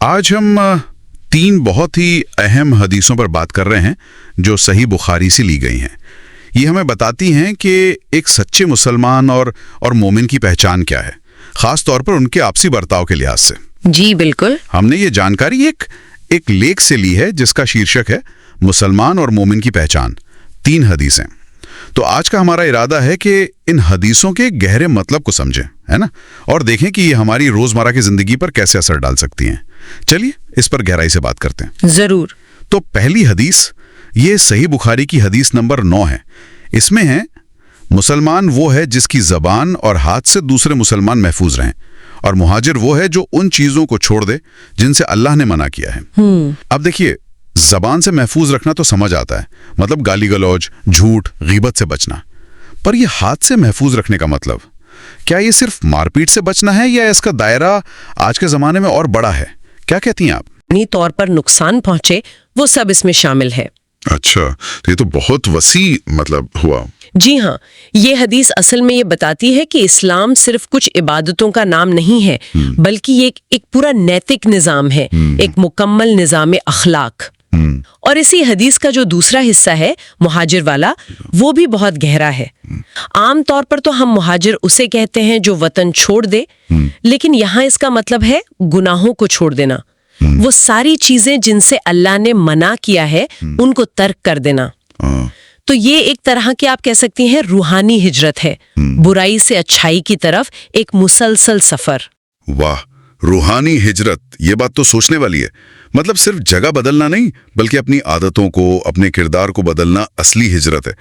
آج ہم تین بہت ہی اہم حدیثوں پر بات کر رہے ہیں جو صحیح بخاری سے لی گئی ہیں. یہ ہمیں بتاتی ہیں کہ ایک سچے مسلمان اور مومن کی پہچان کیا ہے، خاص طور پر ان کے آپسی برتاؤ کے لحاظ سے. جی بالکل. ہم نے یہ جانکاری ایک لیکھ سے لی ہے جس کا شیرشک ہے مسلمان اور مومن کی پہچان، 3 حدیثیں. تو آج کا ہمارا ارادہ ہے کہ ان حدیثوں کے گہرے مطلب کو سمجھیں، ہے نا، اور دیکھیں کہ یہ ہماری روزمرہ کی زندگی پر کیسے اثر ڈال سکتی ہیں. چلیے اس پر گہرائی سے بات کرتے ہیں. ضرور. تو پہلی حدیث یہ صحیح بخاری کی حدیث نمبر 9 ہے. اس میں ہے مسلمان وہ ہے جس کی زبان اور ہاتھ سے دوسرے مسلمان محفوظ رہیں، اور مہاجر وہ ہے جو ان چیزوں کو چھوڑ دے جن سے اللہ نے منع کیا ہے. اب دیکھیے، زبان سے محفوظ رکھنا تو سمجھ آتا ہے، مطلب گالی گلوچ، جھوٹ، غیبت سے بچنا. پر یہ ہاتھ سے محفوظ رکھنے کا مطلب کیا یہ صرف مار پیٹ سے بچنا ہے یا اس کا دائرہ آج کے زمانے میں اور بڑا ہے؟ کیا کہتی ہیں آپ؟ اپنی طور پر نقصان پہنچے وہ سب اس میں شامل ہے. اچھا، یہ تو بہت وسیع مطلب ہوا. جی ہاں، یہ حدیث اصل میں یہ بتاتی ہے کہ اسلام صرف کچھ عبادتوں کا نام نہیں ہے، بلکہ یہ ایک پورا نیتک نظام ہے، ایک مکمل نظام اخلاق. اور اسی حدیث کا جو دوسرا حصہ ہے مہاجر والا، وہ بھی بہت گہرا ہے. عام طور پر تو ہم مہاجر اسے کہتے ہیں جو وطن چھوڑ دے، لیکن یہاں اس کا مطلب ہے گناہوں کو چھوڑ دینا. وہ ساری چیزیں جن سے اللہ نے منع کیا ہے ان کو ترک کر دینا. تو یہ ایک طرح کی آپ کہہ سکتی ہیں روحانی ہجرت ہے، برائی سے اچھائی کی طرف ایک مسلسل سفر. واہ، روحانی ہجرت، یہ بات تو سوچنے والی ہے. مطلب صرف جگہ بدلنا نہیں، بلکہ اپنی عادتوں کو، اپنے کردار کو بدلنا اصلی ہجرت ہے.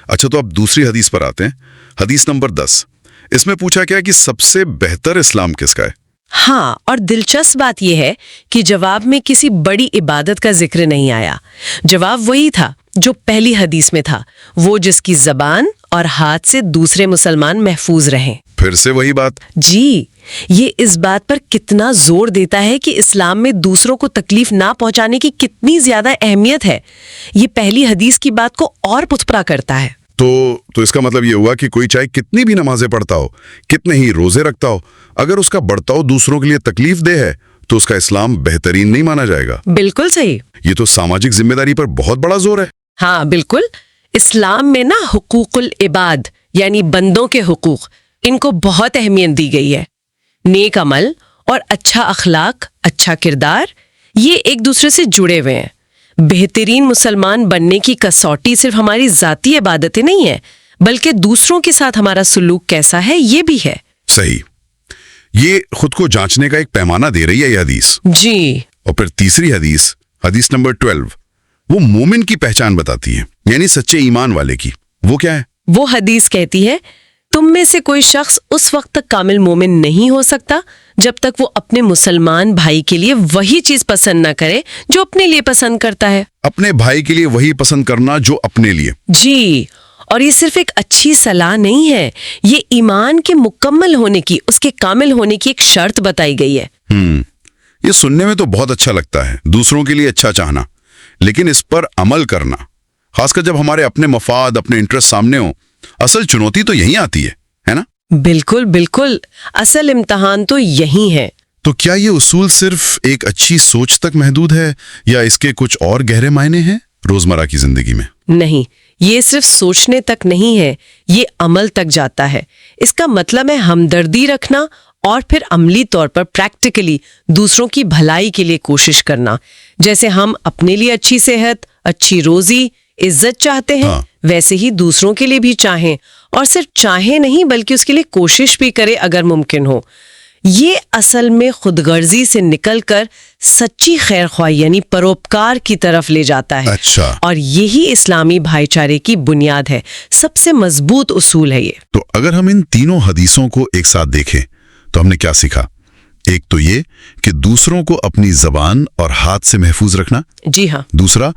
اچھا، تو اب دوسری حدیث پر آتے ہیں. حدیث نمبر 10. اس میں پوچھا گیا کہ سب سے بہتر اسلام کس کا ہے؟ ہاں، اور دلچسپ بات یہ ہے کہ جواب میں کسی بڑی عبادت کا ذکر نہیں آیا. جواب وہی تھا جو پہلی حدیث میں تھا، وہ جس کی زبان اور ہاتھ سے دوسرے مسلمان محفوظ رہیں. پھر سے وہی بات. جی، یہ اس بات پر کتنا زور دیتا ہے کہ اسلام میں دوسروں کو تکلیف نہ پہنچانے کی کتنی زیادہ اہمیت ہے. یہ پہلی حدیث کی بات کو اور پختہ کرتا ہے. تو اس کا مطلب یہ ہوا کہ کوئی چاہے کتنی بھی نمازیں پڑھتا ہو، کتنے ہی روزے رکھتا ہو، اگر اس کا برتاؤ دوسروں کے لیے تکلیف دہ ہے تو اس کا اسلام بہترین نہیں مانا جائے گا. بالکل صحیح. یہ تو سماجک ذمہ داری پر بہت بڑا زور ہے. ہاں بالکل. اسلام میں نا حقوق العباد یعنی بندوں کے حقوق، ان کو بہت اہمیت دی گئی ہے. نیک عمل اور اچھا اخلاق، اچھا کردار، یہ ایک دوسرے سے جڑے ہوئے ہیں. بہترین مسلمان بننے کی کسوٹی صرف ہماری ذاتی عبادتیں نہیں ہے، بلکہ دوسروں کے ساتھ ہمارا سلوک کیسا ہے یہ بھی ہے. صحیح. یہ خود کو جانچنے کا ایک پیمانہ دے رہی ہے یہ حدیث. جی. اور پھر تیسری حدیث، حدیث نمبر 12، وہ مومن کی پہچان بتاتی ہے، یعنی سچے ایمان والے کی. وہ کیا ہے؟ وہ حدیث کہتی ہے تم میں سے کوئی شخص اس وقت تک کامل مومن نہیں ہو سکتا جب تک وہ اپنے مسلمان بھائی کے لیے وہی چیز پسند نہ کرے جو اپنے لیے پسند کرتا ہے. اپنے بھائی کے لیے وہی پسند کرنا جو اپنے لیے. جی. اور یہ صرف ایک اچھی صلاح نہیں ہے، یہ ایمان کے مکمل ہونے کی، اس کے کامل ہونے کی ایک شرط بتائی گئی ہے. یہ سننے میں تو بہت اچھا لگتا ہے، دوسروں کے لیے اچھا چاہنا، لیکن اس پر عمل کرنا، خاص کر جب ہمارے اپنے مفاد، اپنے انٹرسٹ سامنے ہوں، اصل چنوتی تو یہیں آتی ہے نا؟ بالکل بالکل. اصل امتحان تو یہی ہے. تو کیا یہ اصول صرف ایک اچھی سوچ تک محدود ہے یا اس کے کچھ اور گہرے معنی ہیں روزمرہ کی زندگی میں؟ نہیں، یہ صرف سوچنے تک نہیں ہے، یہ عمل تک جاتا ہے. اس کا مطلب ہے ہمدردی رکھنا اور پھر عملی طور پر پریکٹیکلی دوسروں کی بھلائی کے لیے کوشش کرنا. جیسے ہم اپنے لیے اچھی صحت، اچھی روزی، عزت چاہتے ہیں، ویسے ہی دوسروں کے لیے بھی چاہیں، اور صرف چاہیں نہیں بلکہ اس کے لیے کوشش بھی کرے اگر ممکن ہو. یہ اصل میں خود غرضی سے نکل کر سچی خیر خواہی یعنی پروپکار کی طرف لے جاتا ہے. اچھا. اور یہی اسلامی بھائی چارے کی بنیاد ہے، سب سے مضبوط اصول ہے یہ. تو اگر ہم ان تینوں حدیثوں کو ایک ساتھ دیکھیں تو ہم نے کیا سیکھا؟ ایک تو یہ کہ دوسروں کو اپنی زبان اور ہاتھ سے محفوظ رکھنا. جی ہاں. دوسرا،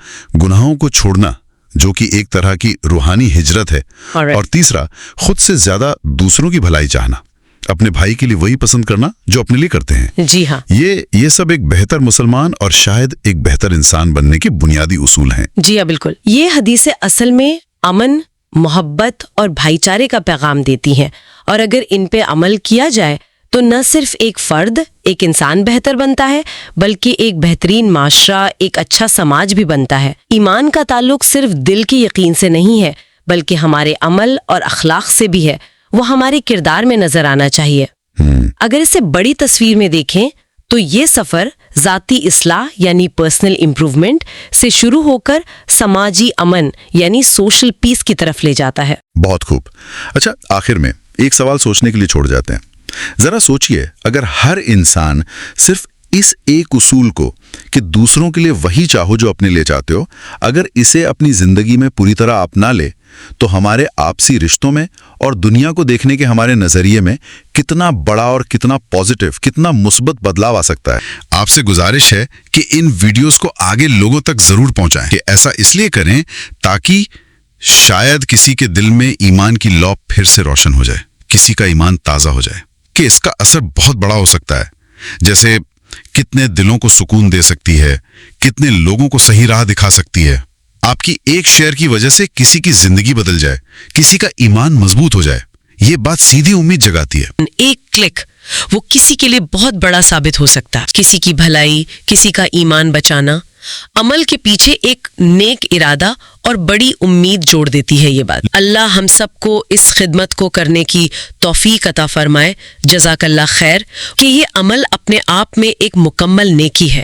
گناہوں کو چھوڑنا جو کہ ایک طرح کی روحانی ہجرت ہے. اور تیسرا، خود سے زیادہ دوسروں کی بھلائی چاہنا، اپنے بھائی کے لیے وہی پسند کرنا جو اپنے لیے کرتے ہیں. جی ہاں. یہ سب ایک بہتر مسلمان اور شاید ایک بہتر انسان بننے کے بنیادی اصول ہیں. جی ہاں بالکل. یہ حدیثیں اصل میں امن، محبت اور بھائی چارے کا پیغام دیتی ہیں، اور اگر ان پہ عمل کیا جائے تو نہ صرف ایک فرد، ایک انسان بہتر بنتا ہے، بلکہ ایک بہترین معاشرہ، ایک اچھا سماج بھی بنتا ہے۔ ایمان کا تعلق صرف دل کی یقین سے نہیں ہے، بلکہ ہمارے عمل اور اخلاق سے بھی ہے۔ وہ ہمارے کردار میں نظر آنا چاہیے۔ اگر اسے بڑی تصویر میں دیکھیں تو یہ سفر ذاتی اصلاح یعنی پرسنل امپروومنٹ سے شروع ہو کر سماجی امن یعنی سوشل پیس کی طرف لے جاتا ہے۔ بہت خوب۔ اچھا، آخر میں ایک سوال سوچنے کے لیے چھوڑ جاتے ہیں۔ ذرا سوچئے، اگر ہر انسان صرف اس ایک اصول کو کہ دوسروں کے لیے وہی چاہو جو اپنے لیے چاہتے ہو، اگر اسے اپنی زندگی میں پوری طرح اپنا لے تو ہمارے آپسی رشتوں میں اور دنیا کو دیکھنے کے ہمارے نظریے میں کتنا بڑا اور کتنا پازیٹیو، کتنا مثبت بدلاؤ آ سکتا ہے۔ آپ سے گزارش ہے کہ ان ویڈیوز کو آگے لوگوں تک ضرور پہنچائیں، کہ ایسا اس لیے کریں تاکہ شاید کسی کے دل میں ایمان کی لو پھر سے روشن ہو جائے، کسی کا ایمان تازہ ہو جائے، کہ اس کا اثر بہت بڑا ہو سکتا ہے۔ جیسے کتنے دلوں کو سکون دے سکتی ہے، کتنے لوگوں کو صحیح راہ دکھا سکتی ہے۔ آپ کی ایک شیئر کی وجہ سے کسی کی زندگی بدل جائے، کسی کا ایمان مضبوط ہو جائے، یہ بات سیدھی امید جگاتی ہے۔ ایک کلک وہ کسی کے لیے بہت بڑا ثابت ہو سکتا ہے، کسی کی بھلائی، کسی کا ایمان بچانا۔ عمل کے پیچھے ایک نیک ارادہ اور بڑی امید جوڑ دیتی ہے یہ بات۔ اللہ ہم سب کو اس خدمت کو کرنے کی توفیق عطا فرمائے۔ جزاک اللہ خیر، کہ یہ عمل اپنے آپ میں ایک مکمل نیکی ہے۔